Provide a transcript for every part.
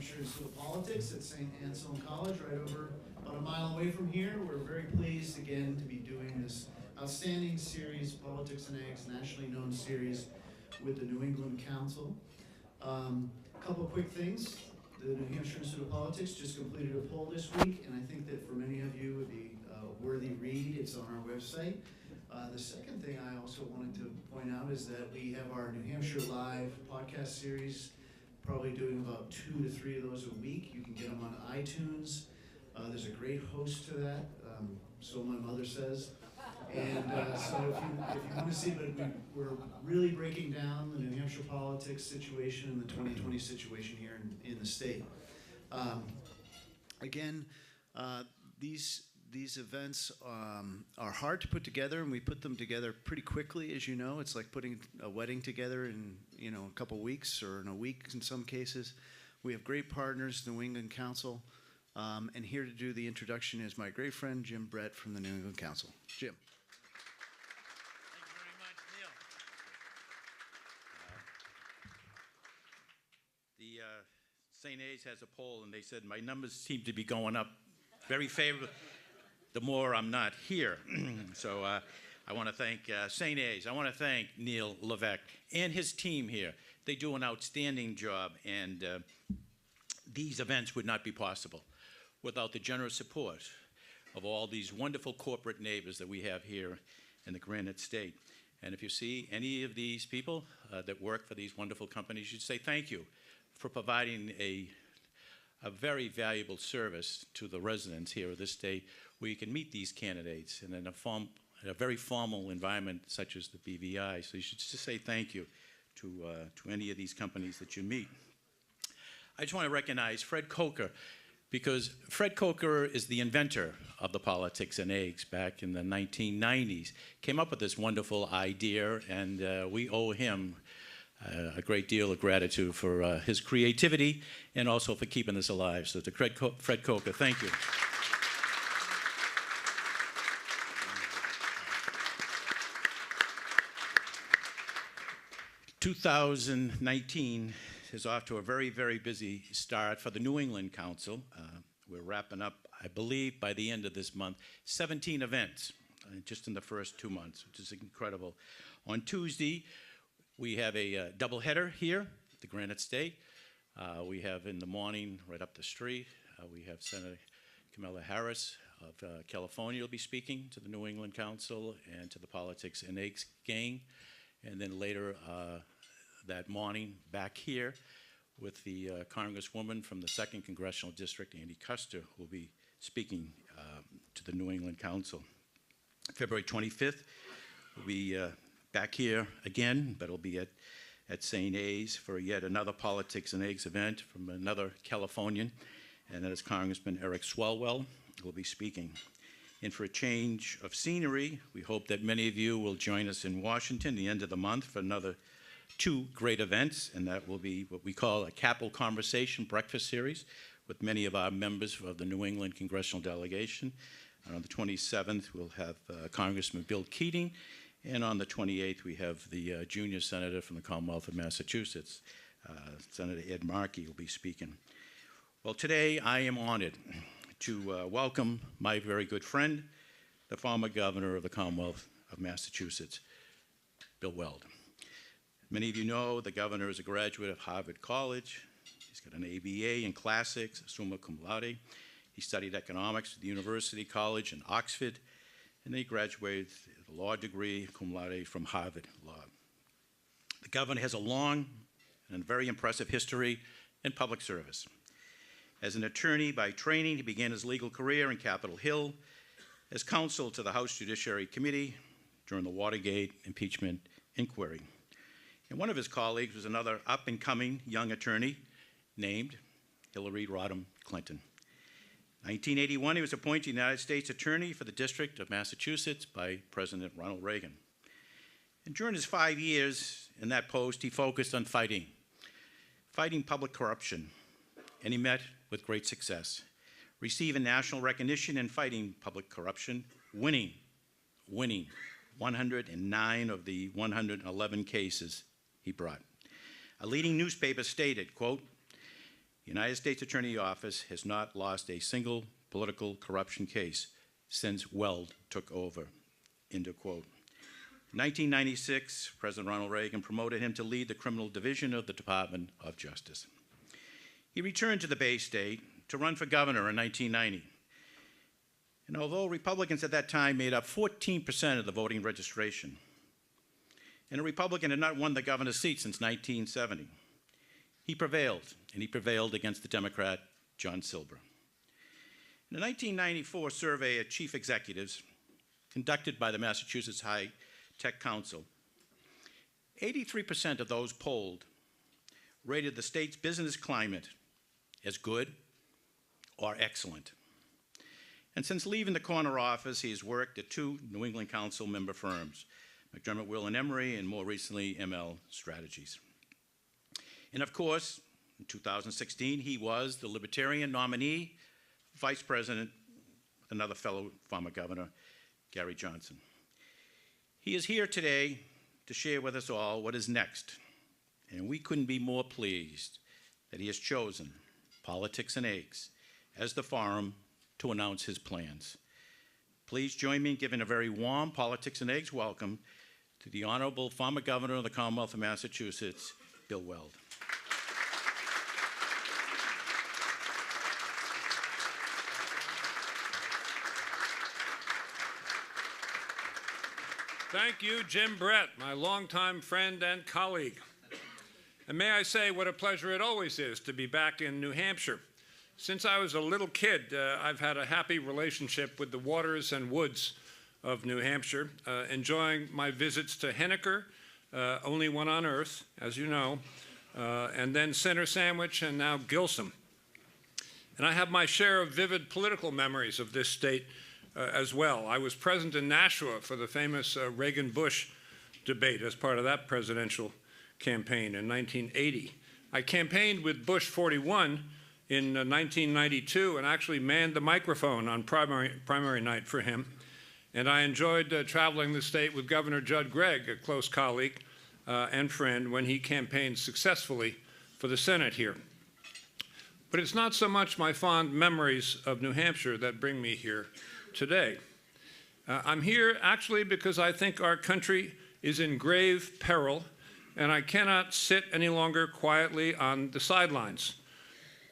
Hampshire Institute of Politics at St. Anselm College, right over about a mile away from here. We're very pleased again to be doing this outstanding series, Politics and Eggs, nationally known series with the New England Council. A couple of quick things. The New Hampshire Institute of Politics just completed a poll this week, and I think that for many of you it would be a worthy read. It's on our website. The second thing I also wanted to point out is that we have our New Hampshire Live podcast series, probably doing about 2 to 3 of those a week. You can get them on iTunes. There's a great host to that, so my mother says. And so if you want to see, but we're really breaking down the New Hampshire politics situation and the 2020 situation here in the state. Again, these events are hard to put together, and we put them together pretty quickly. As you know, it's like putting a wedding together in a couple weeks or in a week in some cases. We have great partners, the New England Council, and here to do the introduction is my great friend Jim Brett from the New England Council. Jim. Thank you very much, Neil. The St. A's has a poll, and they said my numbers seem to be going up very favorably the more I'm not here. So I want to thank St. A's. I want to thank Neil Levesque and his team here. They do an outstanding job, and these events would not be possible without the generous support of all these wonderful corporate neighbors that we have here in the Granite State. And if you see any of these people that work for these wonderful companies, you'd say thank you for providing a very valuable service to the residents here of this state, where you can meet these candidates in a very formal environment such as the BVI. So you should just say thank you to any of these companies that you meet. I just want to recognize Fred Coker, because Fred Coker is the inventor of the Politics and Eggs back in the 1990s. Came up with this wonderful idea, and we owe him a great deal of gratitude for his creativity and also for keeping this alive. So to Fred Coker, thank you. 2019 is off to a very, very busy start for the New England Council. We're wrapping up, I believe, by the end of this month, 17 events just in the first 2 months, which is incredible. On Tuesday, we have a doubleheader here at the Granite State. We have in the morning, right up the street, we have Senator Kamala Harris of California will be speaking to the New England Council and to the Politics and Eggs gang. And then later that morning, back here with the Congresswoman from the 2nd Congressional District, Andy Custer, who will be speaking to the New England Council. February 25th, we'll be back here again, but it'll be at St. A's for yet another Politics and Eggs event from another Californian, and that is Congressman Eric Swalwell, who will be speaking. And for a change of scenery, we hope that many of you will join us in Washington the end of the month for another 2 great events, and that will be what we call a Capitol Conversation breakfast series with many of our members of the New England Congressional Delegation. And on the 27th, we'll have Congressman Bill Keating, and on the 28th, we have the junior senator from the Commonwealth of Massachusetts, Senator Ed Markey, will be speaking. Well, today I am honored to welcome my very good friend, the former governor of the Commonwealth of Massachusetts, Bill Weld. Many of you know the governor is a graduate of Harvard College. He's got an ABA in classics, summa cum laude. He studied economics at the University College in Oxford, and then he graduated with a law degree, cum laude, from Harvard Law. The governor has a long and very impressive history in public service. As an attorney by training, he began his legal career in Capitol Hill as counsel to the House Judiciary Committee during the Watergate impeachment inquiry. And one of his colleagues was another up-and-coming young attorney named Hillary Rodham Clinton. In 1981, he was appointed United States Attorney for the District of Massachusetts by President Ronald Reagan. And during his 5 years in that post, he focused on fighting public corruption, and he met with great success, receiving national recognition in fighting public corruption, winning 109 of the 111 cases he brought. A leading newspaper stated, quote, The United States Attorney Office has not lost a single political corruption case since Weld took over, end of quote. In 1996, President Ronald Reagan promoted him to lead the criminal division of the Department of Justice. He returned to the Bay State to run for governor in 1990. And although Republicans at that time made up 14% of the voting registration, and a Republican had not won the governor's seat since 1970, he prevailed, and he prevailed against the Democrat John Silber. In a 1994 survey of chief executives conducted by the Massachusetts High Tech Council, 83% of those polled rated the state's business climate as good or excellent. And since leaving the corner office, he has worked at 2 New England Council member firms, McDermott, Will & Emery, and more recently, ML Strategies. And of course, in 2016, he was the Libertarian nominee, vice president, with another fellow former governor, Gary Johnson. He is here today to share with us all what is next, and we couldn't be more pleased that he has chosen Politics and Eggs as the forum to announce his plans. Please join me in giving a very warm Politics and Eggs welcome to the Honorable former Governor of the Commonwealth of Massachusetts, Bill Weld. Thank you, Jim Brett, my longtime friend and colleague. And may I say what a pleasure it always is to be back in New Hampshire. Since I was a little kid, I've had a happy relationship with the waters and woods of New Hampshire, enjoying my visits to Henniker, only one on earth, as you know, and then Center Sandwich and now Gilsum. And I have my share of vivid political memories of this state as well. I was present in Nashua for the famous Reagan-Bush debate as part of that presidential campaign in 1980. I campaigned with Bush 41 in 1992 and actually manned the microphone on primary night for him. And I enjoyed traveling the state with Governor Judd Gregg, a close colleague and friend, when he campaigned successfully for the Senate here. But it's not so much my fond memories of New Hampshire that bring me here today. I'm here actually because I think our country is in grave peril, and I cannot sit any longer quietly on the sidelines.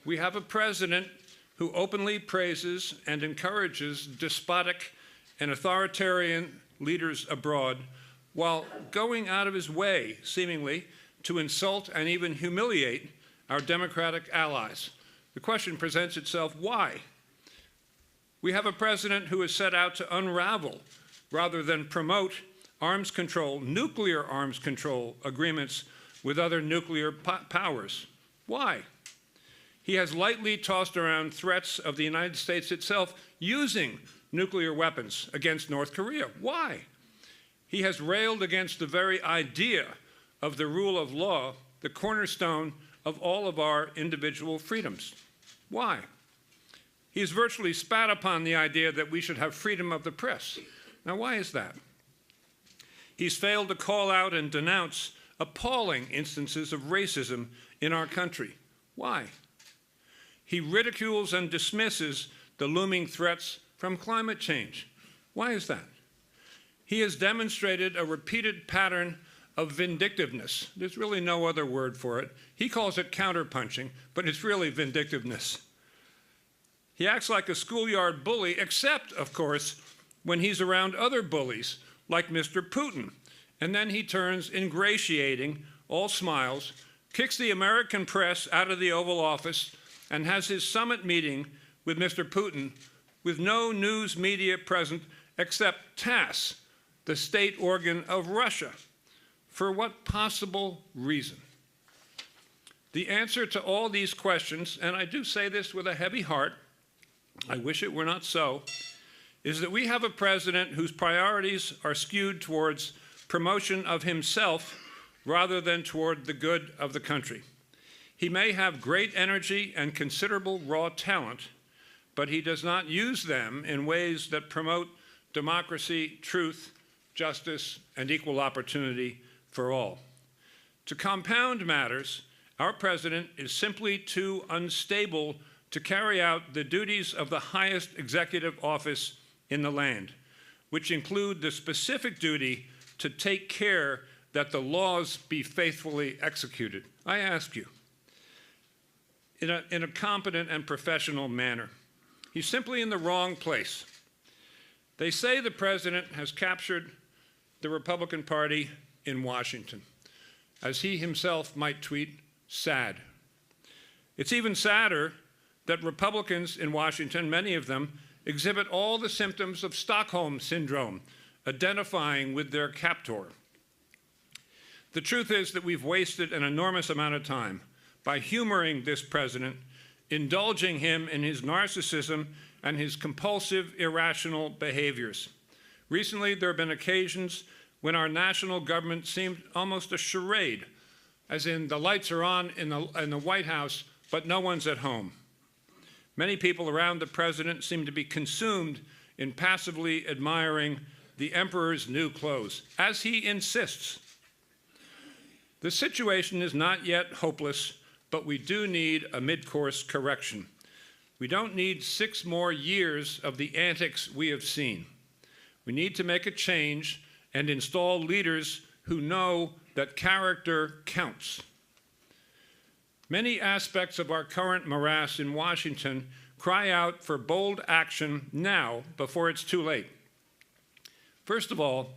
We have a president who openly praises and encourages despotic and authoritarian leaders abroad while going out of his way, seemingly, to insult and even humiliate our democratic allies. The question presents itself, why? We have a president who has set out to unravel, rather than promote, arms control, nuclear arms control agreements with other nuclear powers. Why? He has lightly tossed around threats of the United States itself using nuclear weapons against North Korea. Why? He has railed against the very idea of the rule of law, the cornerstone of all of our individual freedoms. Why? He's virtually spat upon the idea that we should have freedom of the press. Now, why is that? He's failed to call out and denounce appalling instances of racism in our country. Why? He ridicules and dismisses the looming threats from climate change. Why is that? He has demonstrated a repeated pattern of vindictiveness. There's really no other word for it. He calls it counterpunching, but it's really vindictiveness. He acts like a schoolyard bully, except, of course, when he's around other bullies, like Mr. Putin. And then he turns ingratiating, all smiles, kicks the American press out of the Oval Office, and has his summit meeting with Mr. Putin with no news media present except TASS, the state organ of Russia. For what possible reason? The answer to all these questions, and I do say this with a heavy heart, I wish it were not so, is that we have a president whose priorities are skewed towards promotion of himself rather than toward the good of the country. He may have great energy and considerable raw talent, but he does not use them in ways that promote democracy, truth, justice, and equal opportunity for all. To compound matters, Our president is simply too unstable to carry out the duties of the highest executive office in the land, which include the specific duty to take care that the laws be faithfully executed. I ask you, in a competent and professional manner, he's simply in the wrong place. They say the president has captured the Republican Party in Washington. As he himself might tweet, sad. It's even sadder that Republicans in Washington, many of them, exhibit all the symptoms of Stockholm Syndrome, identifying with their captor. The truth is that we've wasted an enormous amount of time by humoring this president, indulging him in his narcissism and his compulsive, irrational behaviors. Recently, there have been occasions when our national government seemed almost a charade, as in the lights are on in the White House, but no one's at home. Many people around the president seem to be consumed in passively admiring the emperor's new clothes, as he insists. The situation is not yet hopeless, but we do need a mid-course correction. We don't need 6 more years of the antics we have seen. We need to make a change and install leaders who know that character counts. Many aspects of our current morass in Washington cry out for bold action now before it's too late. First of all,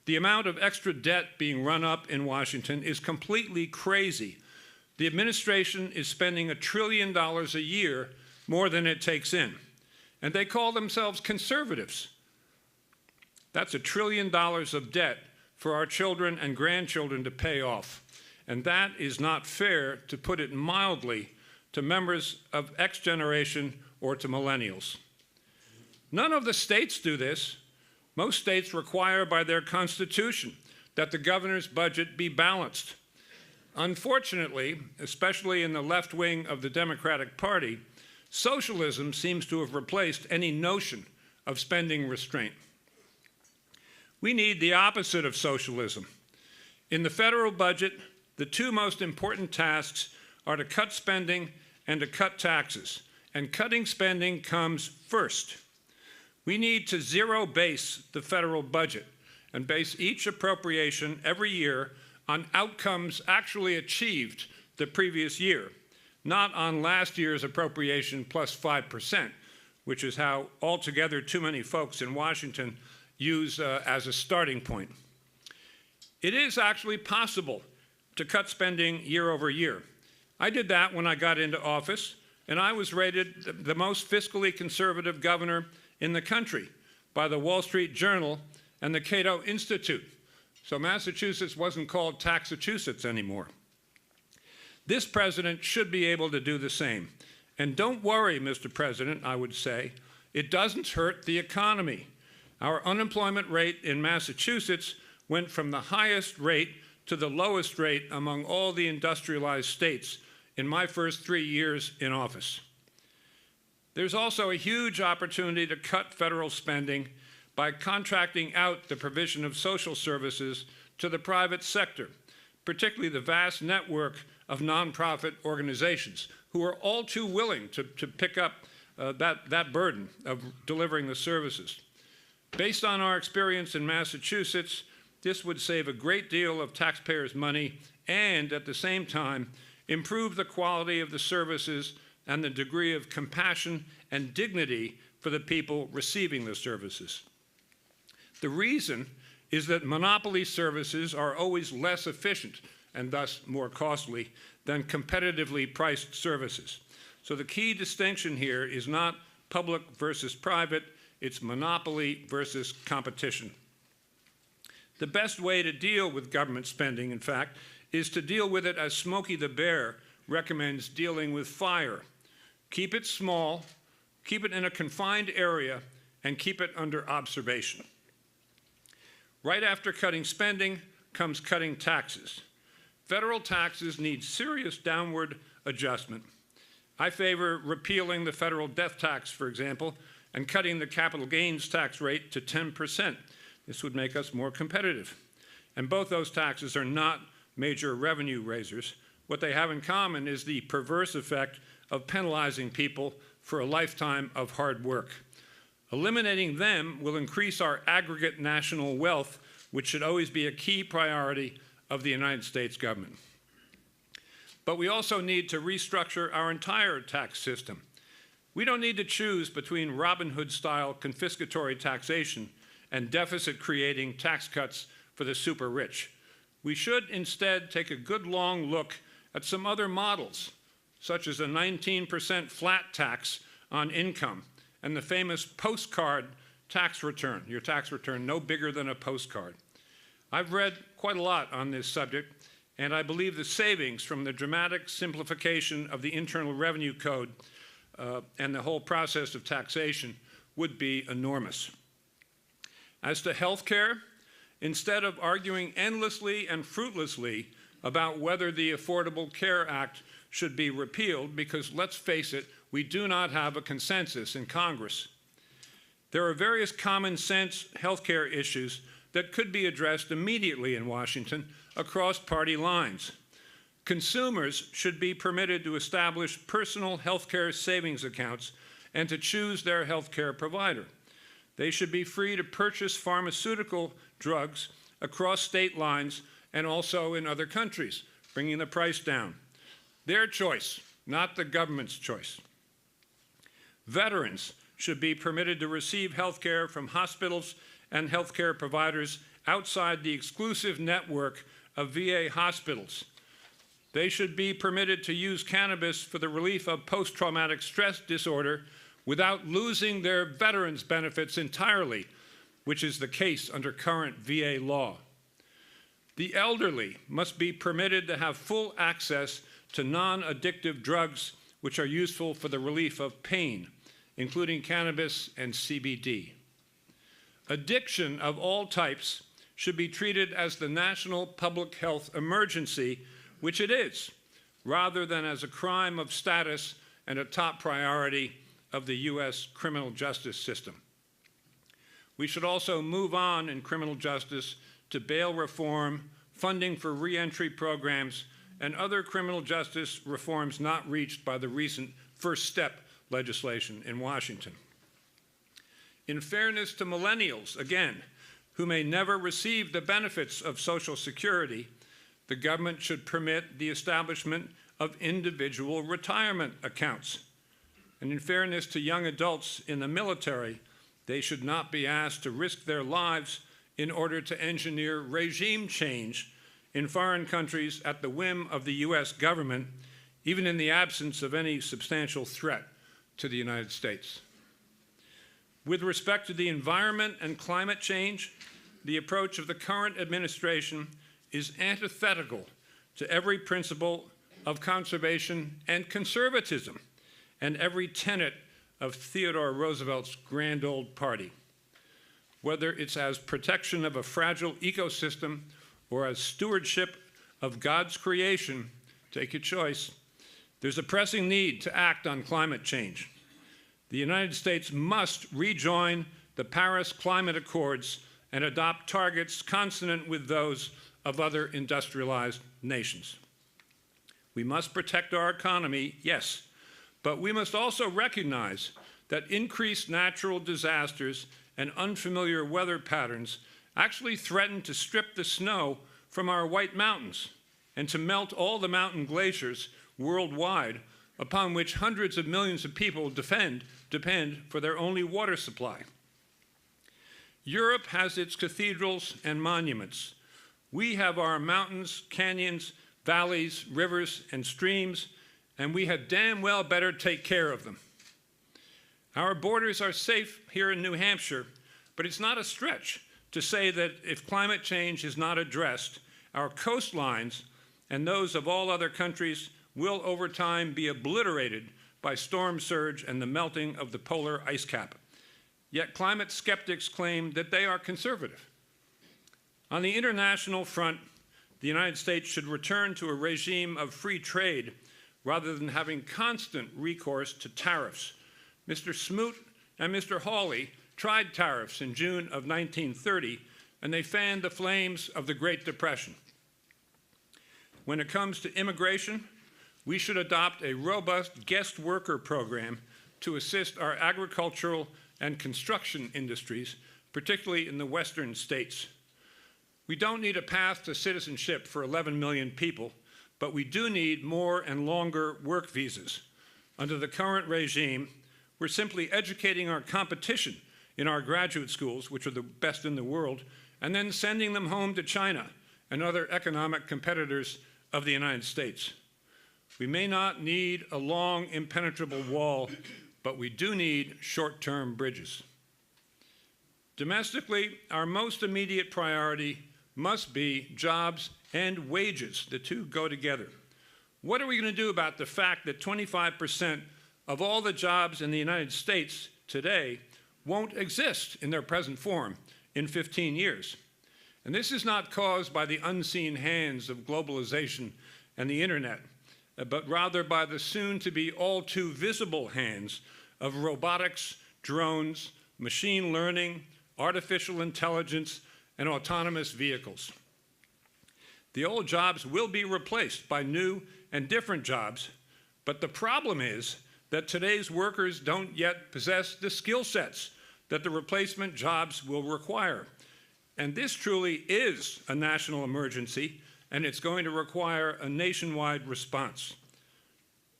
the amount of extra debt being run up in Washington is completely crazy. The administration is spending $1 trillion a year more than it takes in, and they call themselves conservatives. That's $1 trillion of debt for our children and grandchildren to pay off. And that is not fair, to put it mildly, to members of X generation or to millennials. None of the states do this. Most states require by their constitution that the governor's budget be balanced. Unfortunately, especially in the left wing of the Democratic Party, socialism seems to have replaced any notion of spending restraint. We need the opposite of socialism. In the federal budget, the 2 most important tasks are to cut spending and to cut taxes. And cutting spending comes first. We need to zero-base the federal budget and base each appropriation every year on outcomes actually achieved the previous year, not on last year's appropriation plus 5%, which is how altogether too many folks in Washington use as a starting point. It is actually possible to cut spending year over year. I did that when I got into office, and I was rated the most fiscally conservative governor in the country by the Wall Street Journal and the Cato Institute. So Massachusetts wasn't called Taxachusetts anymore. This president should be able to do the same. And don't worry, Mr. President, I would say, it doesn't hurt the economy. Our unemployment rate in Massachusetts went from the highest rate to the lowest rate among all the industrialized states in my first 3 years in office. There's also a huge opportunity to cut federal spending by contracting out the provision of social services to the private sector, particularly the vast network of nonprofit organizations who are all too willing to pick up that burden of delivering the services. Based on our experience in Massachusetts, this would save a great deal of taxpayers' money and, at the same time, improve the quality of the services and the degree of compassion and dignity for the people receiving the services. The reason is that monopoly services are always less efficient and thus more costly than competitively priced services. So the key distinction here is not public versus private, it's monopoly versus competition. The best way to deal with government spending, in fact, is to deal with it as Smokey the Bear recommends dealing with fire. Keep it small, keep it in a confined area, and keep it under observation. Right after cutting spending comes cutting taxes. Federal taxes need serious downward adjustment. I favor repealing the federal death tax, for example, and cutting the capital gains tax rate to 10%. This would make us more competitive. And both those taxes are not major revenue raisers, what they have in common is the perverse effect of penalizing people for a lifetime of hard work. Eliminating them will increase our aggregate national wealth, which should always be a key priority of the United States government. But we also need to restructure our entire tax system. We don't need to choose between Robin Hood-style confiscatory taxation and deficit-creating tax cuts for the super rich. We should instead take a good long look at some other models, such as a 19% flat tax on income and the famous postcard tax return, your tax return no bigger than a postcard. I've read quite a lot on this subject, and I believe the savings from the dramatic simplification of the Internal Revenue Code and the whole process of taxation would be enormous. As to health care, instead of arguing endlessly and fruitlessly about whether the Affordable Care Act should be repealed, because let's face it, we do not have a consensus in Congress. There are various common sense health care issues that could be addressed immediately in Washington across party lines. Consumers should be permitted to establish personal health care savings accounts and to choose their health care provider. They should be free to purchase pharmaceutical drugs across state lines and also in other countries, bringing the price down. Their choice, not the government's choice. Veterans should be permitted to receive health care from hospitals and health care providers outside the exclusive network of VA hospitals. They should be permitted to use cannabis for the relief of post-traumatic stress disorder without losing their veterans' benefits entirely, which is the case under current VA law. The elderly must be permitted to have full access to non-addictive drugs which are useful for the relief of pain, including cannabis and CBD. Addiction of all types should be treated as the national public health emergency, which it is, rather than as a crime of status and a top priority of the U.S. criminal justice system. We should also move on in criminal justice to bail reform, funding for reentry programs, and other criminal justice reforms not reached by the recent First Step legislation in Washington. In fairness to millennials, again, who may never receive the benefits of Social Security, the government should permit the establishment of individual retirement accounts. And in fairness to young adults in the military, they should not be asked to risk their lives in order to engineer regime change in foreign countries at the whim of the U.S. government, even in the absence of any substantial threat to the United States. With respect to the environment and climate change, the approach of the current administration is antithetical to every principle of conservation and conservatism and every tenet of Theodore Roosevelt's grand old party. Whether it's as protection of a fragile ecosystem or as stewardship of God's creation, take your choice, there's a pressing need to act on climate change. The United States must rejoin the Paris Climate Accords and adopt targets consonant with those of other industrialized nations. We must protect our economy, yes, but we must also recognize that increased natural disasters and unfamiliar weather patterns actually threaten to strip the snow from our White Mountains and to melt all the mountain glaciers worldwide upon which hundreds of millions of people depend for their only water supply. Europe has its cathedrals and monuments. We have our mountains, canyons, valleys, rivers, and streams, and we had damn well better take care of them. Our borders are safe here in New Hampshire, but it's not a stretch to say that if climate change is not addressed, our coastlines and those of all other countries will over time be obliterated by storm surge and the melting of the polar ice cap. Yet climate skeptics claim that they are conservative. On the international front, the United States should return to a regime of free trade rather than having constant recourse to tariffs. Mr. Smoot and Mr. Hawley tried tariffs in June of 1930, and they fanned the flames of the Great Depression. when it comes to immigration, we should adopt a robust guest worker program to assist our agricultural and construction industries, particularly in the western states. We don't need a path to citizenship for 11 million people, but we do need more and longer work visas. Under the current regime, we're simply educating our competition in our graduate schools, which are the best in the world, and then sending them home to China and other economic competitors of the United States. We may not need a long, impenetrable wall, but we do need short-term bridges. Domestically, our most immediate priority must be jobs and wages. The two go together. What are we going to do about the fact that 25% of all the jobs in the United States today won't exist in their present form in 15 years? And this is not caused by the unseen hands of globalization and the internet, but rather by the soon-to-be all-too visible hands of robotics, drones, machine learning, artificial intelligence, and autonomous vehicles. The old jobs will be replaced by new and different jobs, but the problem is that today's workers don't yet possess the skill sets that the replacement jobs will require. And this truly is a national emergency, and it's going to require a nationwide response.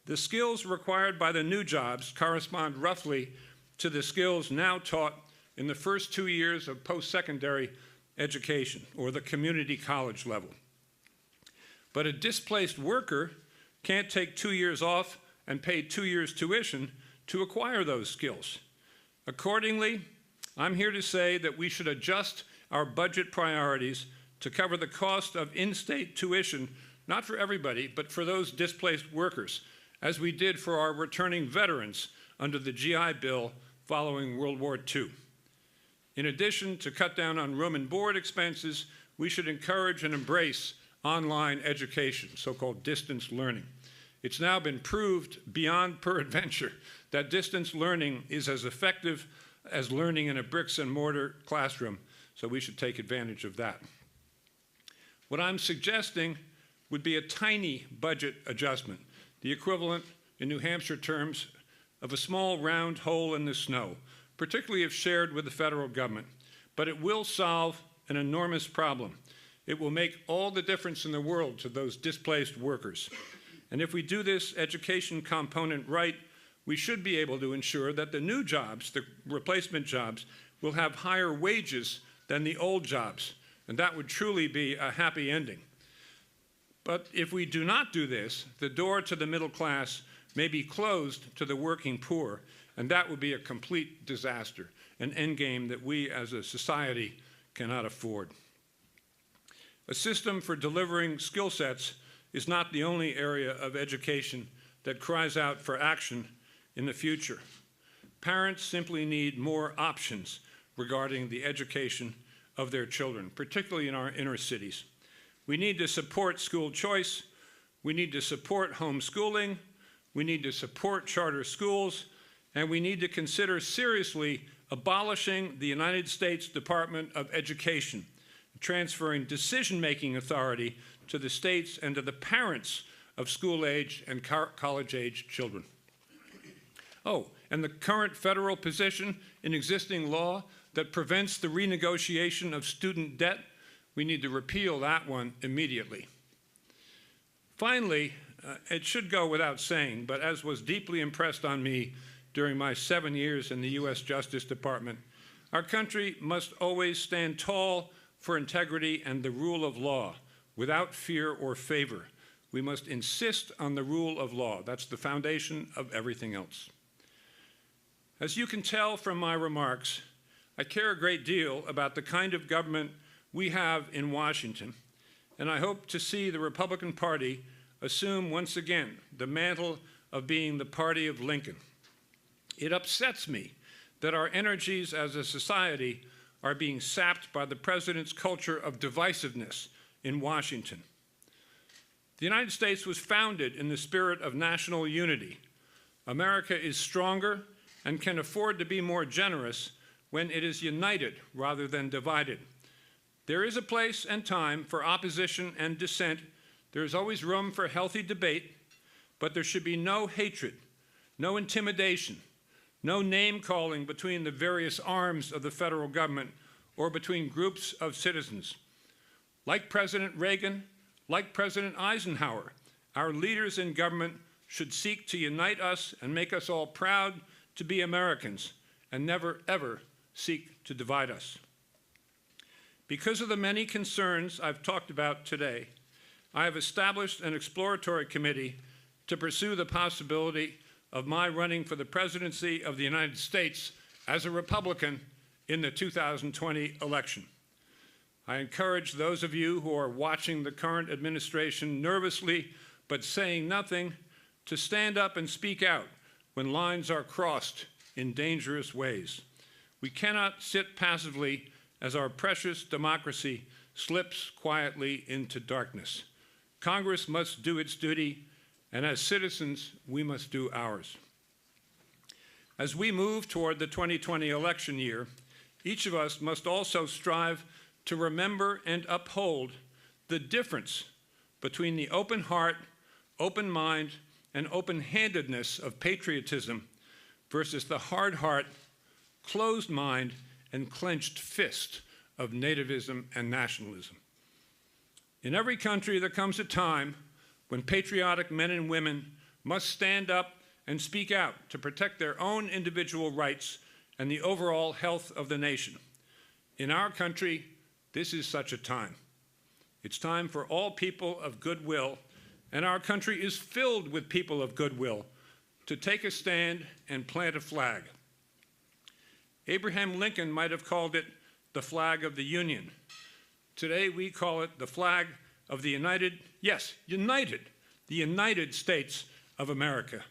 The skills required by the new jobs correspond roughly to the skills now taught in the first 2 years of post-secondary education, or the community college level. But a displaced worker can't take 2 years off and pay 2 years tuition to acquire those skills. Accordingly, I'm here to say that we should adjust our budget priorities to cover the cost of in-state tuition, not for everybody, but for those displaced workers, as we did for our returning veterans under the GI Bill following World War II. In addition to cut down on room and board expenses, we should encourage and embrace online education, so-called distance learning. It's now been proved beyond peradventure that distance learning is as effective as learning in a bricks and mortar classroom, so we should take advantage of that. What I'm suggesting would be a tiny budget adjustment, the equivalent in New Hampshire terms of a small round hole in the snow, particularly if shared with the federal government. But it will solve an enormous problem. It will make all the difference in the world to those displaced workers. And if we do this education component right, we should be able to ensure that the new jobs, the replacement jobs, will have higher wages than the old jobs. And that would truly be a happy ending. But if we do not do this, the door to the middle class may be closed to the working poor, and that would be a complete disaster, an endgame that we as a society cannot afford. A system for delivering skill sets is not the only area of education that cries out for action in the future. Parents simply need more options regarding the education of their children, particularly in our inner cities. We need to support school choice, we need to support homeschooling, we need to support charter schools, and we need to consider seriously abolishing the United States Department of Education, transferring decision-making authority to the states and to the parents of school-age and college-age children. Oh, and the current federal position in existing law that prevents the renegotiation of student debt, we need to repeal that one immediately. Finally, it should go without saying, but as was deeply impressed on me during my 7 years in the U.S. Justice Department, our country must always stand tall for integrity and the rule of law, without fear or favor. We must insist on the rule of law. That's the foundation of everything else. As you can tell from my remarks, I care a great deal about the kind of government we have in Washington, and I hope to see the Republican Party assume once again the mantle of being the party of Lincoln. It upsets me that our energies as a society are being sapped by the president's culture of divisiveness in Washington. The United States was founded in the spirit of national unity. America is stronger and can afford to be more generous when it is united rather than divided. There is a place and time for opposition and dissent There is always room for healthy debate, but there should be no hatred, no intimidation, no name-calling between the various arms of the federal government or between groups of citizens. Like President Reagan, like President Eisenhower, our leaders in government should seek to unite us and make us all proud to be Americans and never, ever seek to divide us. Because of the many concerns I've talked about today, I have established an exploratory committee to pursue the possibility of my running for the presidency of the United States as a Republican in the 2020 election. I encourage those of you who are watching the current administration nervously but saying nothing to stand up and speak out when lines are crossed in dangerous ways. We cannot sit passively as our precious democracy slips quietly into darkness. Congress must do its duty, and as citizens, we must do ours. As we move toward the 2020 election year, each of us must also strive to remember and uphold the difference between the open heart, open mind, and open-handedness of patriotism versus the hard heart, closed mind, and clenched fist of nativism and nationalism. In every country, there comes a time when patriotic men and women must stand up and speak out to protect their own individual rights and the overall health of the nation. In our country, this is such a time. It's time for all people of goodwill, and our country is filled with people of goodwill, to take a stand and plant a flag. Abraham Lincoln might have called it the flag of the Union. Today we call it the flag of the United States of America.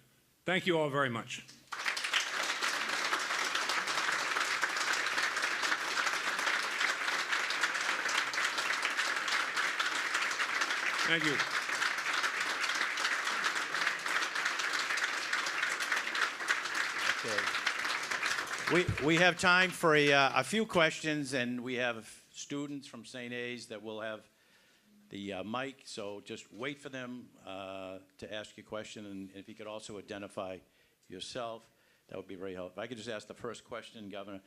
Thank you all very much. Thank you. We have time for a few questions, and we have students from St. A's that will have the mic, so just wait for them to ask you a question, and if you could also identify yourself, that would be very helpful. If I could just ask the first question, Governor.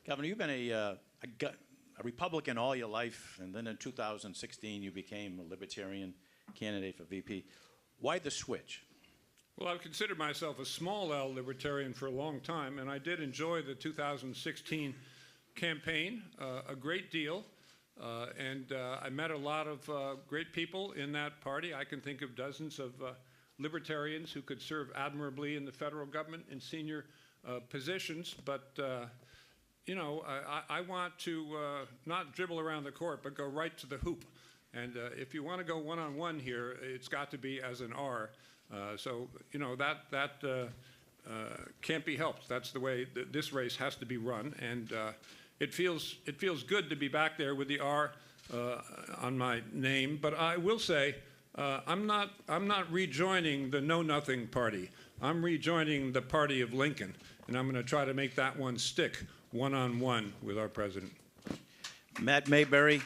Governor, you've been a Republican all your life, and then in 2016 you became a Libertarian candidate for VP. Why the switch? Well, I've considered myself a small L Libertarian for a long time, and I did enjoy the 2016 campaign a great deal, and I met a lot of great people in that party. I can think of dozens of libertarians who could serve admirably in the federal government in senior positions, but you know, I want to not dribble around the court, but go right to the hoop. And if you want to go one-on-one here, it's got to be as an R. So, you know, that can't be helped. That's the way this race has to be run. And it feels good to be back there with the R on my name. But I will say, I'm not rejoining the Know-Nothing Party. I'm rejoining the party of Lincoln. And I'm going to try to make that one stick one-on-one with our president. Matt Mayberry.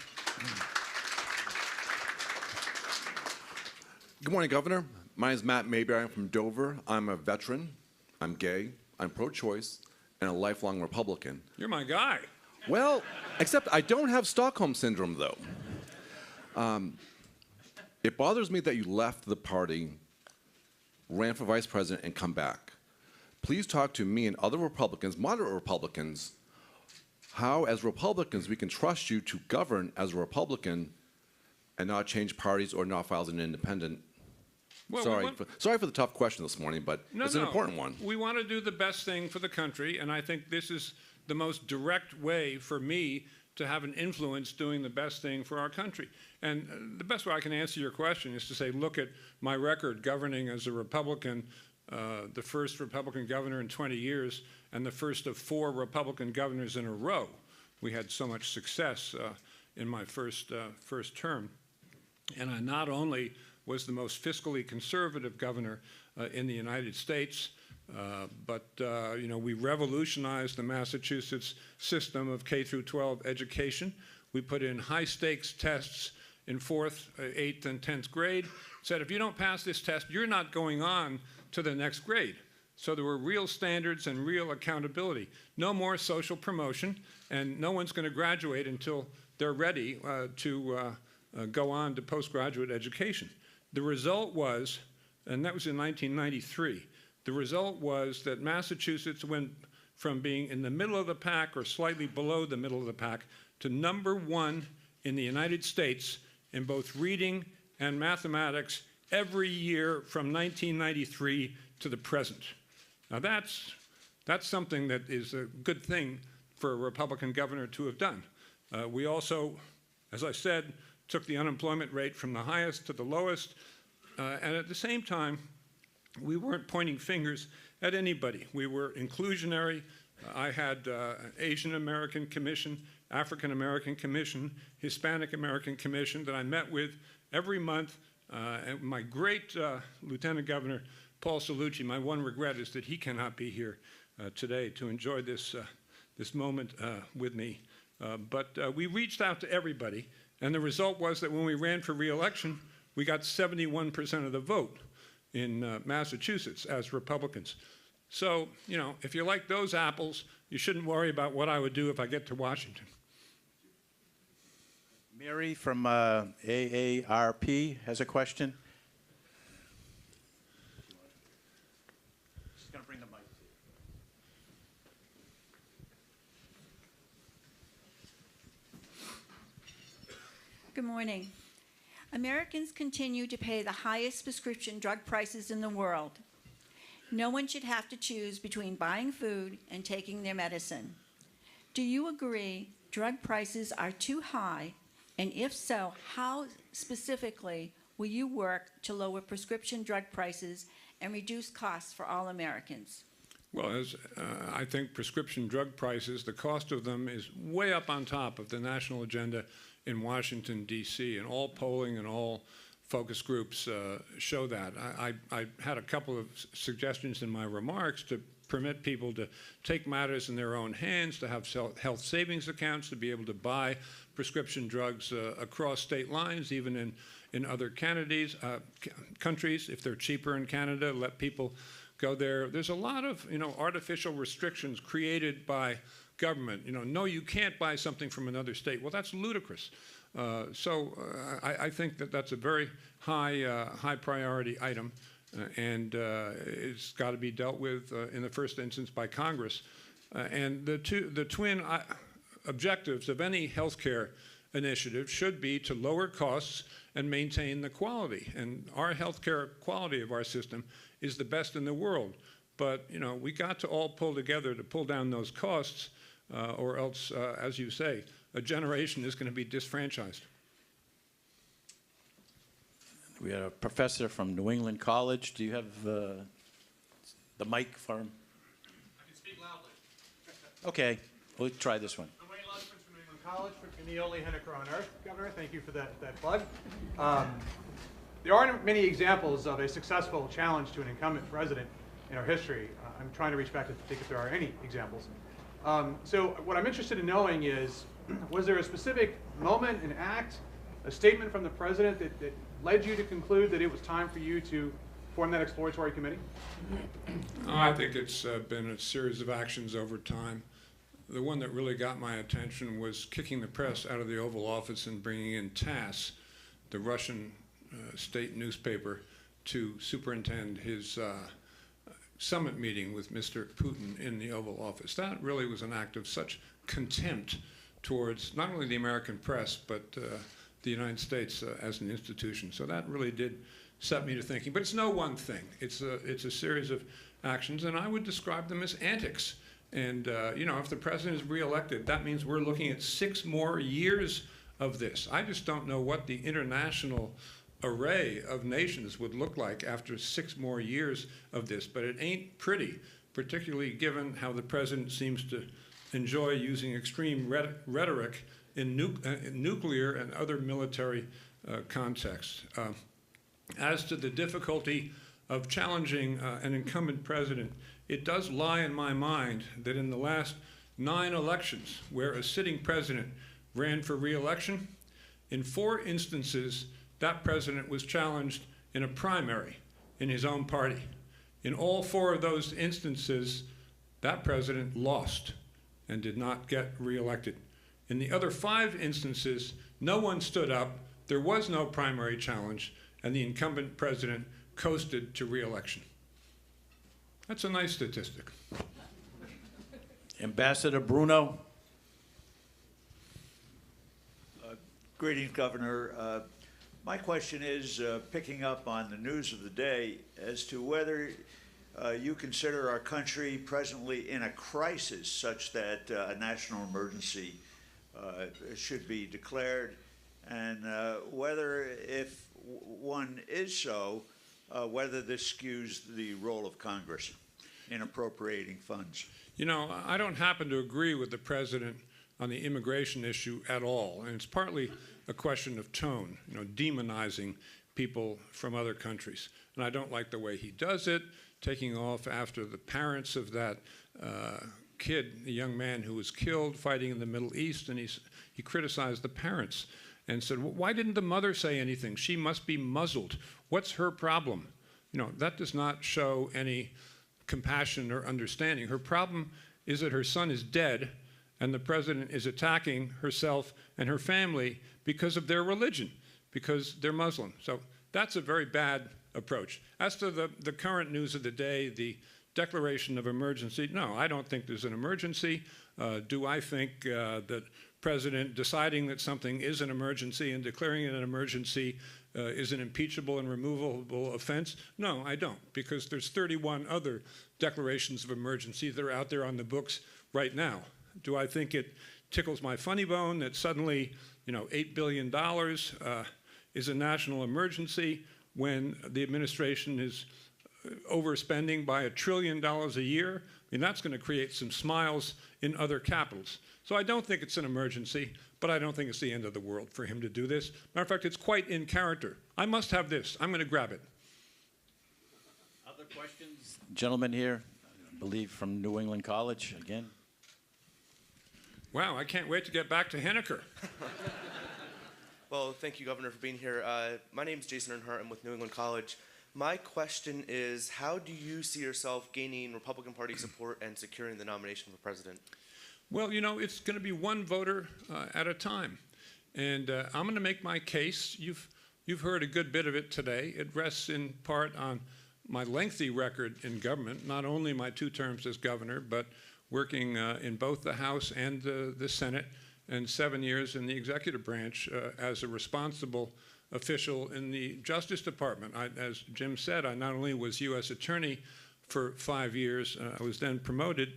Good morning, Governor. My name is Matt Mayberry. I'm from Dover. I'm a veteran. I'm gay. I'm pro-choice, and a lifelong Republican. You're my guy. Well, except I don't have Stockholm Syndrome, though. It bothers me that you left the party, ran for vice president, and come back. Please talk to me and other Republicans, moderate Republicans, how, as Republicans, we can trust you to govern as a Republican and not change parties or not file as an independent. Well, sorry for the tough question this morning, but it's an important one. We want to do the best thing for the country, and I think this is the most direct way for me to have an influence doing the best thing for our country. And the best way I can answer your question is to say, look at my record governing as a Republican, the first Republican governor in 20 years, and the first of 4 Republican governors in a row. We had so much success in my first term. And I not only was the most fiscally conservative governor in the United States, but you know, we revolutionized the Massachusetts system of K through 12 education. We put in high-stakes tests in 4th, 8th, and 10th grade, said if you don't pass this test, you're not going on to the next grade. So there were real standards and real accountability. No more social promotion, and no one's going to graduate until they're ready to go on to postgraduate education. The result was, and that was in 1993, the result was that Massachusetts went from being in the middle of the pack or slightly below the middle of the pack to #1 in the United States in both reading and mathematics every year from 1993 to the present. Now that's something that is a good thing for a Republican governor to have done. We also, as I said, took the unemployment rate from the highest to the lowest, and at the same time, we weren't pointing fingers at anybody. We were inclusionary. I had an Asian American Commission, African American Commission, Hispanic American Commission that I met with every month. And my great Lieutenant Governor, Paul Cellucci, my one regret is that he cannot be here today to enjoy this moment with me. But we reached out to everybody, and the result was that when we ran for re-election, we got 71% of the vote in Massachusetts as Republicans. So, you know, if you like those apples, you shouldn't worry about what I would do if I get to Washington. Mary from AARP has a question. She's going to bring the mic to you. Good morning. Americans continue to pay the highest prescription drug prices in the world. No one should have to choose between buying food and taking their medicine. Do you agree drug prices are too high? And if so, how specifically will you work to lower prescription drug prices and reduce costs for all Americans? Well, I think prescription drug prices, the cost of them is way up on top of the national agenda in Washington, D.C., and all polling and all focus groups show that. I had a couple of suggestions in my remarks to permit people to take matters in their own hands, to have health savings accounts, to be able to buy prescription drugs across state lines, even in other countries. If they're cheaper in Canada, let people go there. There's a lot of, you know, artificial restrictions created by government. You know, no, you can't buy something from another state. Well, that's ludicrous. I think that that's a very high priority item, and it's got to be dealt with in the first instance by Congress. And the twin objectives of any healthcare initiative should be to lower costs and maintain the quality. And our healthcare quality of our system is the best in the world. But, you know, we got to all pull together to pull down those costs, or else, as you say, a generation is going to be disfranchised. We had a professor from New England College. Do you have the mic for him? I can speak loudly. Okay, we'll try this one. I'm Wayne Lusman from New England College, and the only Henniker on earth, Governor. Thank you for that plug. There aren't many examples of a successful challenge to an incumbent president in our history. I'm trying to reach back to think if there are any examples. So what I'm interested in knowing is, was there a specific moment, an act, a statement from the president that led you to conclude that it was time for you to form that exploratory committee? I think it's been a series of actions over time. The one that really got my attention was kicking the press out of the Oval Office and bringing in TASS, the Russian state newspaper, to superintend his summit meeting with Mr. Putin in the Oval Office. That really was an act of such contempt towards not only the American press, but the United States as an institution. So that really did set me to thinking. But it's no one thing. It's a series of actions, and I would describe them as antics. And you know, if the president is reelected, that means we're looking at 6 more years of this. I just don't know what the international array of nations would look like after 6 more years of this, but it ain't pretty, particularly given how the president seems to enjoy using extreme rhetoric in nuclear and other military contexts. As to the difficulty of challenging an incumbent president, it does lie in my mind that in the last 9 elections where a sitting president ran for re-election, In 4 instances, that president was challenged in a primary in his own party. In all 4 of those instances, that president lost and did not get reelected. In the other 5 instances, no one stood up, there was no primary challenge, and the incumbent president coasted to reelection. That's a nice statistic. Ambassador Bruno. Greetings, Governor. My question is, picking up on the news of the day, as to whether you consider our country presently in a crisis such that a national emergency should be declared, and whether, if one is so, whether this skews the role of Congress in appropriating funds. You know, I don't happen to agree with the president on the immigration issue at all, and it's partly a question of tone, you know, demonizing people from other countries. And I don't like the way he does it, taking off after the parents of that kid, the young man who was killed fighting in the Middle East, and he criticized the parents and said, well, why didn't the mother say anything? She must be muzzled. What's her problem? You know, that does not show any compassion or understanding. Her problem is that her son is dead, and the president is attacking herself and her family because of their religion, because they're Muslim. So that's a very bad approach. As to the current news of the day, the declaration of emergency, no, I don't think there's an emergency. Do I think that president deciding that something is an emergency and declaring it an emergency is an impeachable and removable offense? No, I don't, because there's 31 other declarations of emergency that are out there on the books right now. Do I think it tickles my funny bone that suddenly, you know, $8 billion is a national emergency when the administration is overspending by $1 trillion a year? I mean, that's going to create some smiles in other capitals. So I don't think it's an emergency, but I don't think it's the end of the world for him to do this. Matter of fact, it's quite in character. I must have this. I'm going to grab it. Other questions? Gentleman here, I believe from New England College, again. Wow, I can't wait to get back to Henniker. Well, thank you, Governor, for being here. My name is Jason Earnhardt. I'm with New England College. My question is, how do you see yourself gaining Republican Party support and securing the nomination for president? Well, you know, it's going to be one voter at a time. And I'm going to make my case. You've heard a good bit of it today. It rests in part on my lengthy record in government, not only my 2 terms as governor, but working in both the House and the Senate, and 7 years in the executive branch as a responsible official in the Justice Department. As Jim said, I not only was U.S. Attorney for 5 years, I was then promoted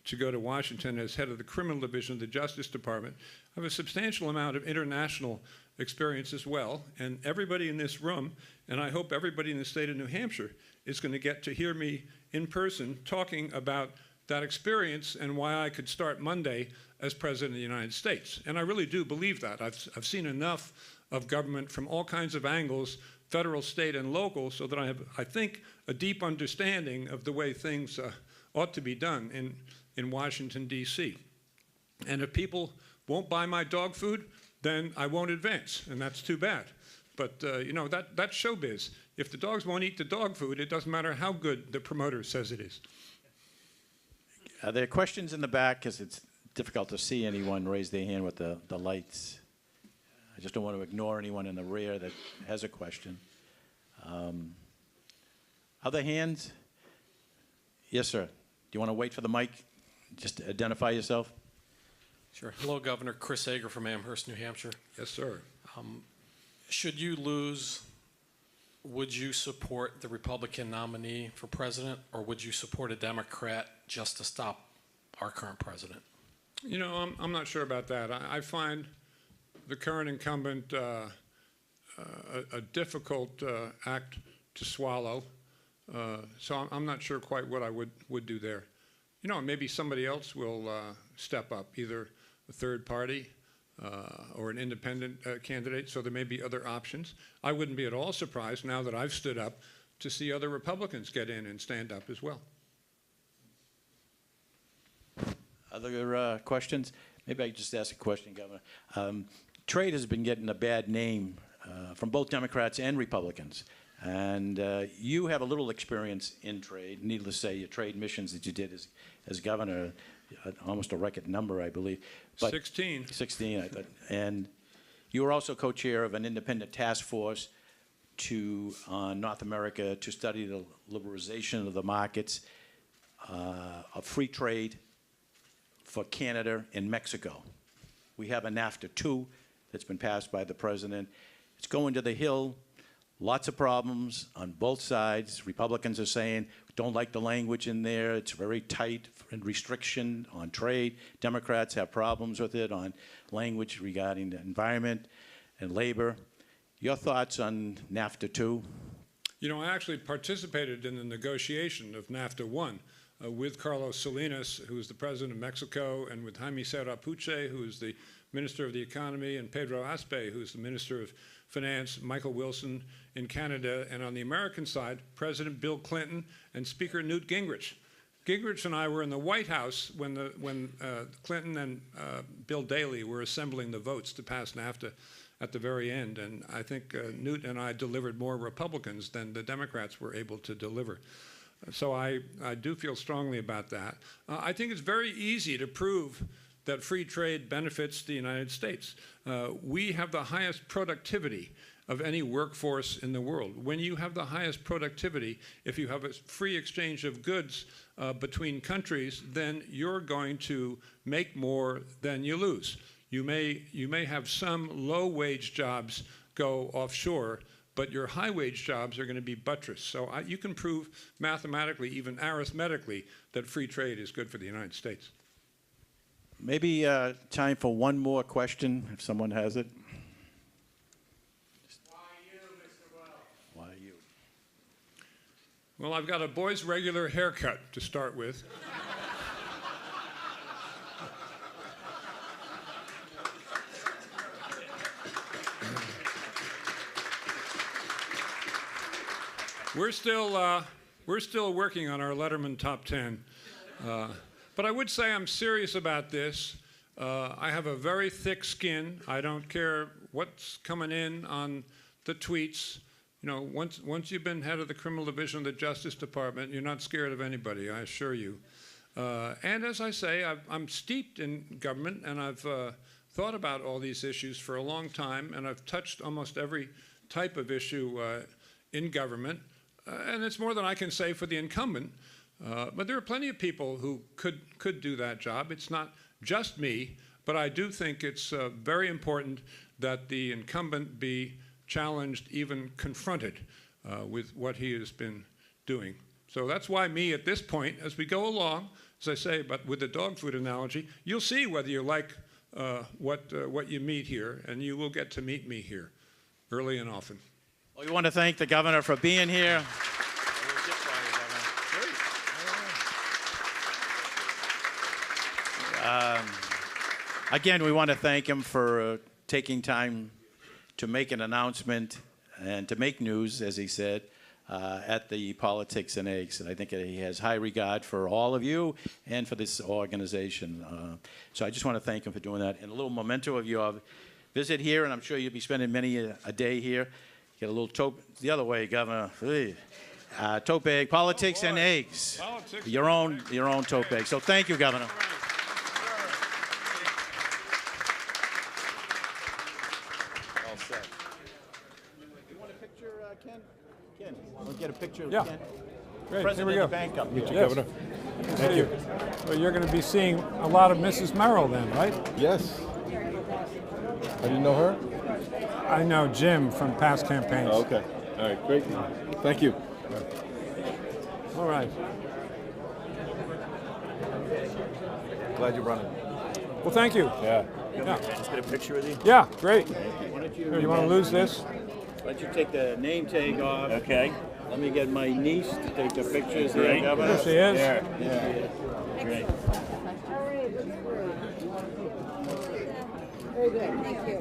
to go to Washington as head of the criminal division of the Justice Department. I have a substantial amount of international experience as well, and everybody in this room, and I hope everybody in the state of New Hampshire, is going to get to hear me in person talking about that experience and why I could start Monday as President of the United States. And I really do believe that. I've seen enough of government from all kinds of angles, federal, state, and local, so that I have, I think, a deep understanding of the way things ought to be done in Washington, D.C. And if people won't buy my dog food, then I won't advance, and that's too bad. But, you know, that's showbiz. If the dogs won't eat the dog food, it doesn't matter how good the promoter says it is. Are there questions in the back? Because it's difficult to see anyone raise their hand with the lights. I just don't want to ignore anyone in the rear that has a question. Other hands? Yes, sir. Do you want to wait for the mic? Just identify yourself. Sure. Hello, Governor. Chris Ager from Amherst, New Hampshire. Yes, sir. Should you lose, would you support the Republican nominee for president, or would you support a Democrat just to stop our current president? You know, I'm not sure about that. I find the current incumbent a difficult act to swallow. So I'm not sure quite what I would do there. You know, maybe somebody else will step up, either a third party or an independent candidate, so there may be other options. I wouldn't be at all surprised, now that I've stood up, to see other Republicans get in and stand up as well. Other questions? Maybe I could just ask a question, Governor. trade has been getting a bad name from both Democrats and Republicans. And you have a little experience in trade. Needless to say, your trade missions that you did as governor, almost a record number, I believe. But 16. 16, I thought. And you were also co-chair of an independent task force to North America to study the liberalization of the markets of free trade for Canada and Mexico. We have a NAFTA 2 that's been passed by the president. It's going to the Hill. Lots of problems on both sides. Republicans are saying, don't like the language in there. It's very tight and restriction on trade. Democrats have problems with it on language regarding the environment and labor. Your thoughts on NAFTA 2? You know, I actually participated in the negotiation of NAFTA 1 with Carlos Salinas, who is the president of Mexico, and with Jaime Serra Puche, who is the Minister of the Economy, and Pedro Aspe, who is the Minister of Finance, Michael Wilson in Canada, and on the American side, President Bill Clinton and Speaker Newt Gingrich. Gingrich and I were in the White House when Clinton and Bill Daley were assembling the votes to pass NAFTA at the very end, and I think Newt and I delivered more Republicans than the Democrats were able to deliver. So I do feel strongly about that. I think it's very easy to prove that free trade benefits the United States. We have the highest productivity of any workforce in the world. When you have the highest productivity, if you have a free exchange of goods between countries, then you're going to make more than you lose. You may have some low-wage jobs go offshore, but your high-wage jobs are going to be buttressed. So you can prove mathematically, even arithmetically, that free trade is good for the United States. Maybe time for one more question, if someone has it. Why you, Mr. Weld? Why you? Well, I've got a boy's regular haircut to start with. We're still working on our Letterman top 10. But I would say I'm serious about this. I have a very thick skin. I don't care what's coming in on the tweets. You know, once you've been head of the criminal division of the Justice Department, you're not scared of anybody, I assure you. And as I say, I'm steeped in government, and I've thought about all these issues for a long time, and I've touched almost every type of issue in government. And it's more than I can say for the incumbent. But there are plenty of people who could do that job. It's not just me, but I do think it's very important that the incumbent be challenged, even confronted with what he has been doing. So that's why me, at this point, as we go along, as I say, but with the dog food analogy, you'll see whether you like what you meet here, and you will get to meet me here early and often. Well, we want to thank the governor for being here. Again, we want to thank him for taking time to make an announcement and to make news, as he said, at the Politics and Eggs. And I think he has high regard for all of you and for this organization. So I just want to thank him for doing that. And a little memento of your visit here, and I'm sure you'll be spending many a day here. Get a little tote the other way, Governor. Tote bag, Politics and Eggs. Politics. Your own tote bag. So thank you, Governor. All set. You want a picture, Ken? Ken, we'll get a picture of Yeah. Ken. Great, President here we of go. the bank up here. Yes. Governor. Thank you. Well, you're going to be seeing a lot of Mrs. Merrill then, right? Yes. I didn't know her? I know Jim from past campaigns. Oh, okay. All right, great. Thank you. All right. Glad you're running. Well, thank you. Yeah. Yeah. Just get a picture with you? Yeah, great. Why don't Here, you want to lose this? Why don't you take the name tag off? Okay. Let me get my niece to take the pictures here, Great. Governor. There she is. There. Yeah. Great. Very good, thank you.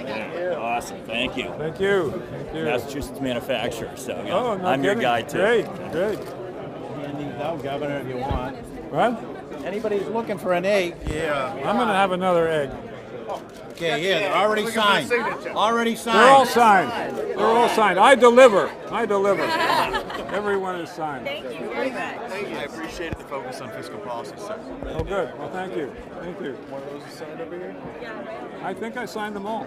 Yeah. Awesome. Thank you. Thank you. Thank you. Massachusetts manufacturer, so yeah, Oh, no I'm your kidding. guy too. Great, great. Hand these out, Governor, if you want. What? Anybody's looking for an egg? Yeah. I'm going to have another egg. Okay, here, they're already signed. Already signed. They're all signed. They're all signed. I deliver. I deliver. Everyone is signed. Thank you very much. I appreciated the focus on fiscal policy, sir. Oh, good. Well, thank you. Thank you. One of those is signed over here? I think I signed them all.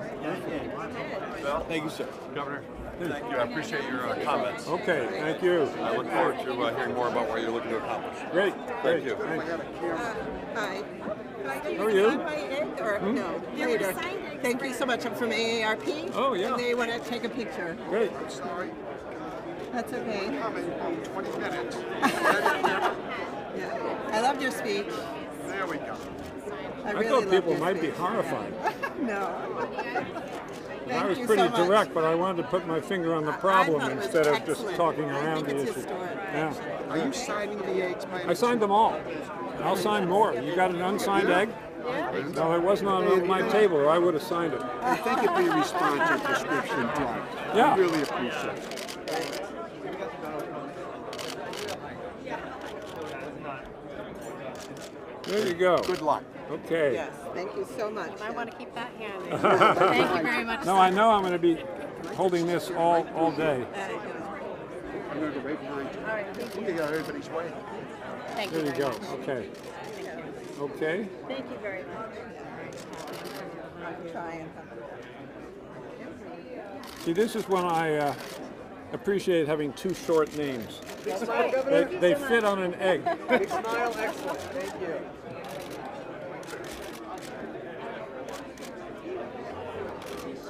Well, thank you, sir. Governor, thank you. I appreciate your comments. Okay, thank you. I look forward to hearing more about what you're looking to accomplish. Great. Thank you. Hi. How are you? No. Thank you so much. I'm from AARP. Oh, yeah. And they want to take a picture. Great. That's okay. 20 minutes. Yeah. I loved your speech. There we go. I I really thought loved people your might be speech. horrified. No. I Thank was you pretty so much. direct, but I wanted to put my finger on the problem thought it was instead of just excellent. talking I around think the it's issue. historic, Yeah. Are you signing the eggs by I signed them all. I'll sign more. You got an unsigned egg? No, it wasn't on my table, or I would have signed it. I think if we respond to your description, Tom, Yeah. I really appreciate it. There you go. Good luck. Okay. Yes. Thank you so much. I want to keep that handy. Thank you very much. No, I know I'm going to be holding this all day. I'm going to go right behind you. All right, thank We got everybody's way. Thank There you you very go. much. Okay. Okay. Thank you very much. I'm trying. See, this is when I appreciate having two short names. Big smile, Governor. They fit on an egg. Big smile. Excellent. Thank you.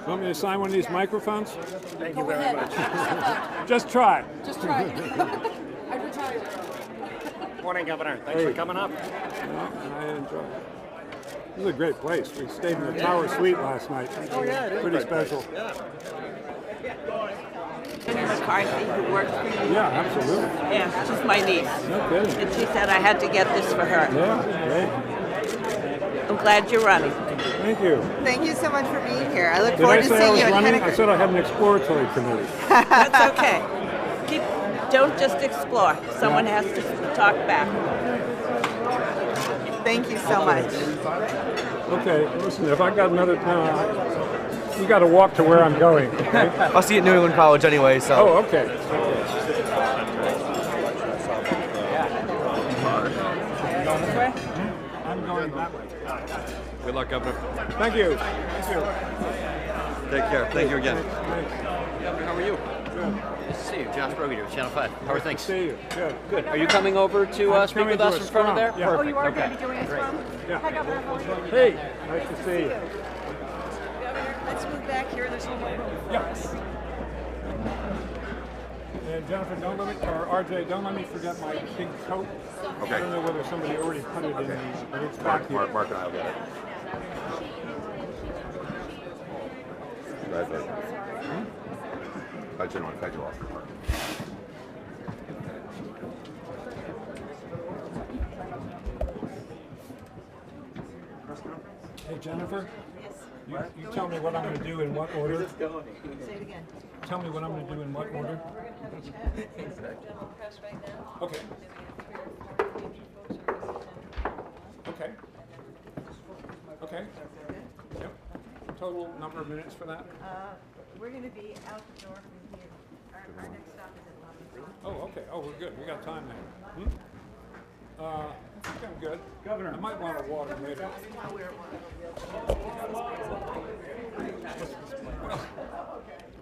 Want me to sign one of these microphones? Thank you very much. Just try. Just try. I retired. Morning, Governor. Thanks for coming up. Yeah, I enjoy it. This is a great place. We stayed in the Tower Suite last night. Oh, yeah, it is Pretty a great special. McCarthy, who works for you. Yeah, absolutely. Yeah, she's my niece. No kidding. And she said I had to get this for her. Yeah, great. I'm glad you're running. Thank you. Thank you so much for being here. I look Did forward I to say I seeing was you at running? I Henniker. said I had an exploratory committee. That's okay. Don't just explore. Someone has to talk back. Thank you so much. Okay, listen, if I got another, we got to walk to where I'm going. Okay? I'll see you at New England College anyway, so. Oh, okay. Going this way? I'm going that way. Good luck, Governor. Thank you. Thank you. Take care. Thank you again. Governor, how are you? Good. Nice to see you. Josh Brogan here, Channel 5. How are Nice things? to see you. Good. Good. Are you coming over to I'm speak coming with to us a in front of scrum. there? Yeah. Oh, Perfect. you are Okay. going to be doing a scrum? Yeah. Hi, Governor. How are you? Hey, nice to see you. Governor, let's move back here. There's no more room for Yeah. us. And Jennifer, don't let me, or RJ, don't let me forget my big coat. Okay. I don't know whether somebody already put it in, but it's back here. Mark and I will get it. Right, but. I didn't want to cut you off. Hey, Jennifer? You tell me what I'm going to do in what order. Say it again. Tell me what I'm going to do in what order. Okay. Okay. Okay. Yep. Total number of minutes for that? We're going to be out the door from here. Our next stop is at 11. Oh, okay. Oh, we're good. We got time there. I think I'm good. Governor. I might want to water later.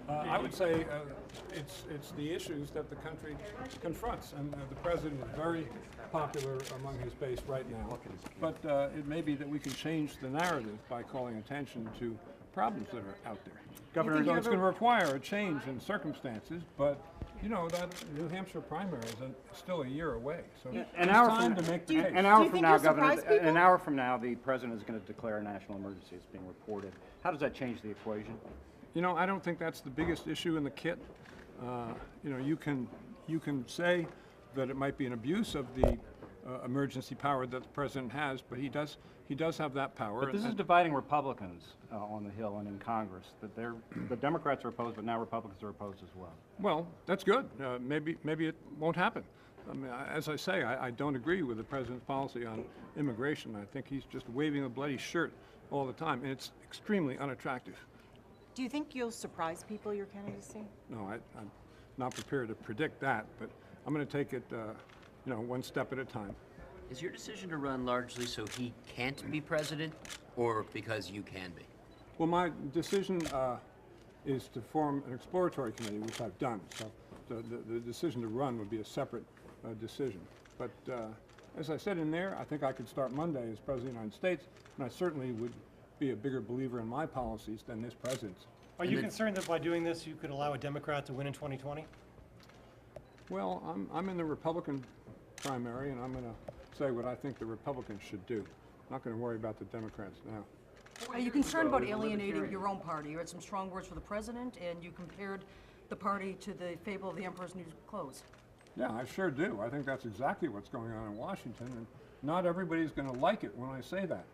I would say it's the issues that the country confronts, and the president is very popular among his base right now. But it may be that we can change the narrative by calling attention to problems that are out there. Governor, So it's going to require a change in circumstances, but you know that New Hampshire primary is still a year away. So an it's hour time from to make the case. an hour from now, Governor, an hour from now, the president is going to declare a national emergency. It's being reported. How does that change the equation? You know, I don't think that's the biggest issue in the kit. You know, you can say that it might be an abuse of the emergency power that the president has, but he does have that power. But this is dividing Republicans on the Hill and in Congress. That the Democrats are opposed, but now Republicans are opposed as well. Well, that's good. Maybe it won't happen. I mean, as I say, I don't agree with the president's policy on immigration. I think he's just waving a bloody shirt all the time, and it's extremely unattractive. Do you think you'll surprise people your candidacy? No, I'm not prepared to predict that, but I'm going to take it, one step at a time. Is your decision to run largely so he can't be president, or because you can be? Well, my decision is to form an exploratory committee, which I've done. So the decision to run would be a separate decision. But as I said in there, I think I could start Monday as President of the United States, and I certainly would be a bigger believer in my policies than this president's. Are you concerned that by doing this you could allow a Democrat to win in 2020? Well, I'm in the Republican primary, and I'm going to say what I think the Republicans should do. I'm not going to worry about the Democrats now. Are you concerned about alienating your own party? You had some strong words for the president, and you compared the party to the fable of the emperor's new clothes. Yeah, I sure do. I think that's exactly what's going on in Washington, and not everybody's going to like it when I say that.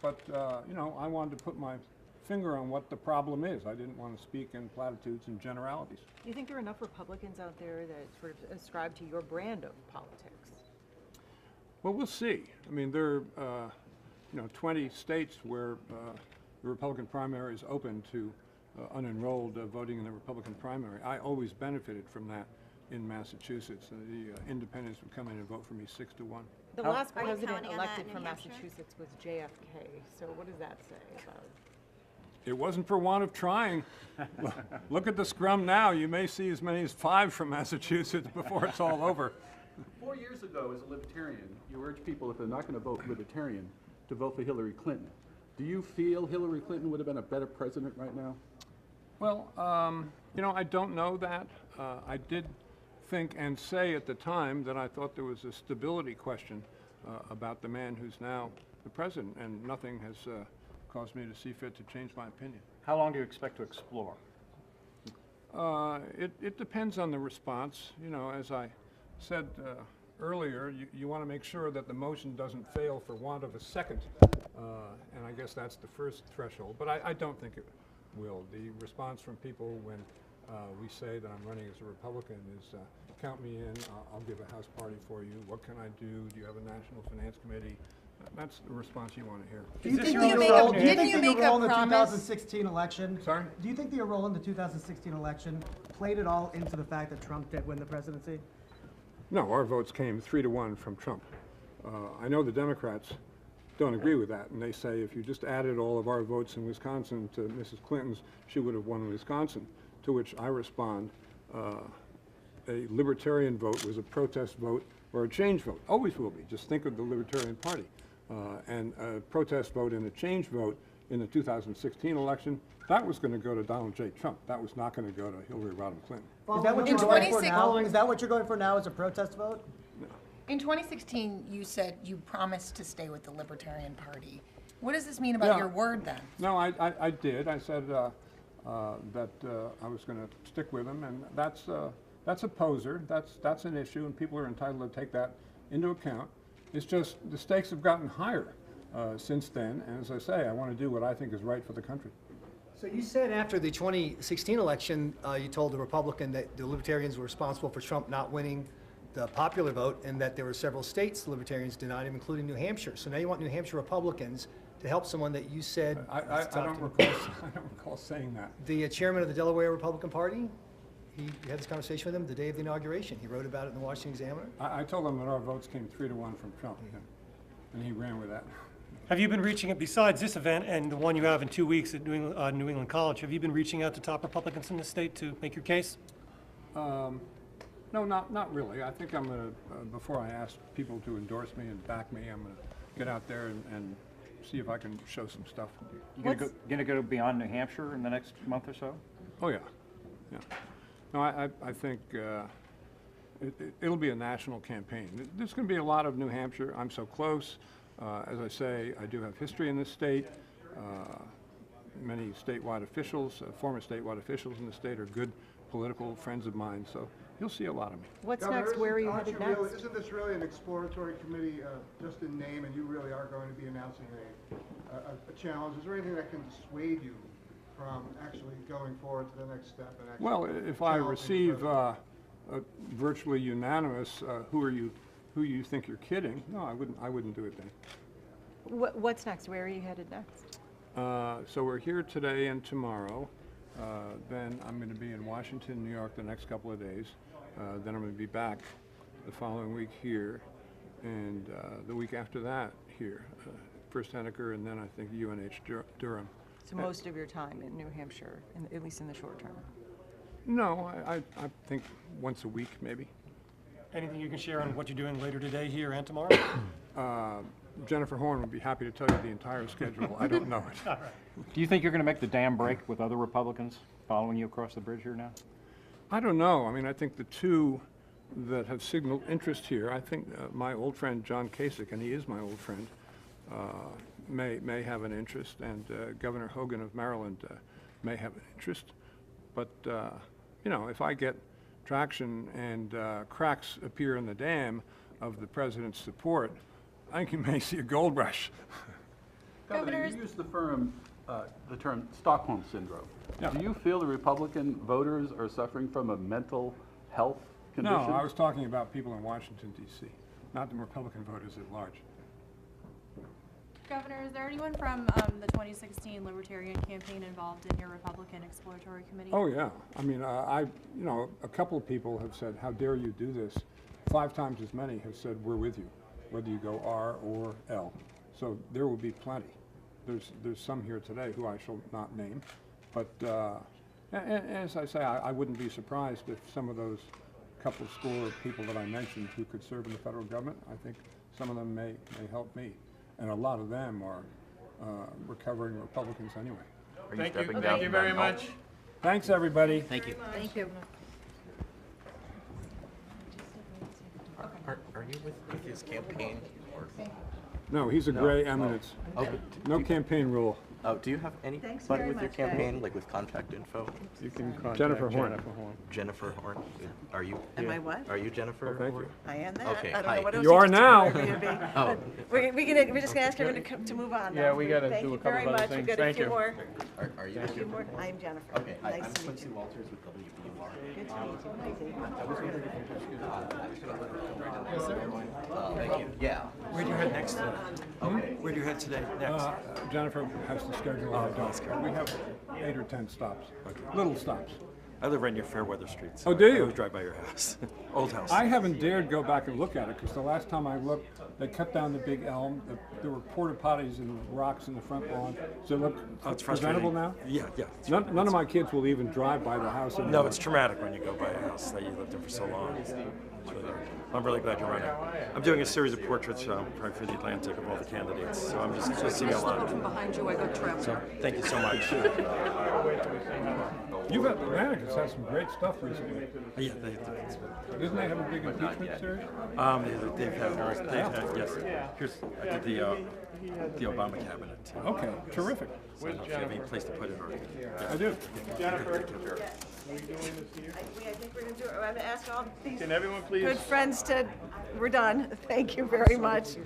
But I wanted to put my finger on what the problem is. I didn't want to speak in platitudes and generalities. Do you think there are enough Republicans out there that sort of ascribe to your brand of politics? Well, we'll see. I mean, there are 20 states where the Republican primary is open to unenrolled voting in the Republican primary. I always benefited from that in Massachusetts. The independents would come in and vote for me 6-1. The last president elected from Massachusetts was JFK, so what does that say about it? It wasn't for want of trying. Look at the scrum now. You may see as many as 5 from Massachusetts before it's all over. 4 years ago, as a Libertarian, you urged people, if they're not going to vote Libertarian, to vote for Hillary Clinton. Do you feel Hillary Clinton would have been a better president right now? Well, I don't know that. I did think and say at the time that I thought there was a stability question about the man who's now the president, and nothing has caused me to see fit to change my opinion. How long do you expect to explore? It depends on the response. As I said earlier, you want to make sure that the motion doesn't fail for want of a second, and I guess that's the first threshold, but I don't think it will. The response from people when we say that I'm running as a Republican is, count me in, I'll give a house party for you, what can I do, do you have a national finance committee? That's the response you want to hear. Do you think your role in the promise? 2016 election? Sorry? Do you think your role in the 2016 election played it all into the fact that Trump did win the presidency? No, our votes came 3-1 from Trump. I know the Democrats don't agree with that, and they say if you just added all of our votes in Wisconsin to Mrs. Clinton's, she would have won Wisconsin. To which I respond, a Libertarian vote was a protest vote or a change vote. Always will be. Just think of the Libertarian Party. And a protest vote and a change vote in the 2016 election, that was going to go to Donald J. Trump. That was not going to go to Hillary Rodham Clinton. Is that what you're going for now? Is that what you're going for now, as a protest vote? No. In 2016, you said you promised to stay with the Libertarian Party. What does this mean about your word then? No, I did. I said that I was going to stick with him, and that's a poser. That's an issue, and people are entitled to take that into account. It's just the stakes have gotten higher since then, and as I say, I want to do what I think is right for the country. So you said after the 2016 election, you told the Republican that the Libertarians were responsible for Trump not winning the popular vote, and that there were several states the Libertarians denied him, including New Hampshire. So now you want New Hampshire Republicans to help someone that you said... I don't recall saying that. The chairman of the Delaware Republican Party, you had this conversation with him the day of the inauguration. He wrote about it in the Washington Examiner. I told him that our votes came 3-1 from Trump, and he ran with that. Have you been reaching, besides this event and the one you have in 2 weeks at New England College, have you been reaching out to top Republicans in the state to make your case? No, not really. I think I'm going to, before I ask people to endorse me and back me, I'm going to get out there and see if I can show some stuff. You going to go beyond New Hampshire in the next month or so? Oh, yeah. No, I think it'll be a national campaign. There's going to be a lot of New Hampshire. I'm so close. As I say, I do have history in this state. Many statewide officials, former statewide officials in the state are good political friends of mine, so you'll see a lot of me. What's next? Where are you headed next? Isn't this really an exploratory committee just in name, and you really are going to be announcing a challenge? Is there anything that can dissuade you from actually going forward to the next step? And well, if I receive virtually unanimous, who you think you're kidding, no, I wouldn't do it then. What's next? Where are you headed next? So we're here today and tomorrow. Then I'm going to be in Washington, New York the next couple of days. Then I'm going to be back the following week here, and the week after that here. First Henniker, and then I think UNH Durham. So most of your time in New Hampshire, at least in the short term? No, I think once a week maybe. Anything you can share on what you're doing later today here and tomorrow? Jennifer Horn would be happy to tell you the entire schedule. I don't know it. All right. Do you think you're going to make the dam break with other Republicans following you across the bridge here now? I don't know. I mean, I think the two that have signaled interest here, I think my old friend John Kasich, and he is my old friend, may have an interest, and Governor Hogan of Maryland may have an interest. But, you know, if I get traction and cracks appear in the dam of the president's support, I think you may see a gold rush. Governor, you used the term Stockholm Syndrome. Yeah. Do you feel the Republican voters are suffering from a mental health condition? No, I was talking about people in Washington, D.C., not the Republican voters at large. Governor, is there anyone from the 2016 Libertarian campaign involved in your Republican exploratory committee? Oh, yeah. I mean, you know, a couple of people have said, how dare you do this? 5 times as many have said, we're with you, whether you go R or L. So there will be plenty. There's some here today who I shall not name. But as I say, I wouldn't be surprised if some of those couple score of people that I mentioned who could serve in the federal government, I think some of them may help me. And a lot of them are recovering Republicans anyway. Thank you. Thank you very much. Thanks, everybody. Thank you. Thank you. Are you with his campaign? Or? No, he's a gray eminence. Okay. No campaign rule. Oh, do you have anybody with your campaign, like with contact info? You can contact Jennifer Horn. Jennifer Horn. Are you? Am I what? Are you Jennifer? Oh, thank you. I am that. Okay, I don't hi. know what else You are just now. Airbnb. Oh. We're just going to ask everyone to move on now. Yeah, we got to do a couple of other Thank you very much. things. We've got a Thank few you. more. Are you? A few more. I'm Jennifer. Okay, hi, Nice I'm to meet Quincy you. Walters with WBUR. Good to meet you. I was wondering if you could thank you. Yeah. Where do you head next today? Okay. Where do you head today next? Jennifer has to schedule a dog. We have 8 or 10 stops, little stops. I live right near Fairweather Street. So Oh, do I you? always drive by your house. Old house. I haven't dared go back and look at it because the last time I looked, they cut down the big elm. There were porta potties and rocks in the front lawn. Does it look it's presentable frustrating. now? Yeah. None of my kids will even drive by the house anymore. No, it's traumatic when you go by a house that you lived in for so long. It's really hard. I'm really glad you're running. I'm doing a series of portraits probably for the Atlantic of all the candidates. So I'm just seeing a lot. From behind you, I got trapped. So thank you so much. You've had Atlantic's had some great stuff recently. Yeah, Didn't they have a big impeachment series? They've had yes. Here's I did the Obama cabinet. Okay, terrific. So I don't know if you have any place to put it or. I do. Jennifer, are we doing this here? I think we're going to do it. I'm going to ask all these Can everyone please? good friends to, we're done. Thank you very much.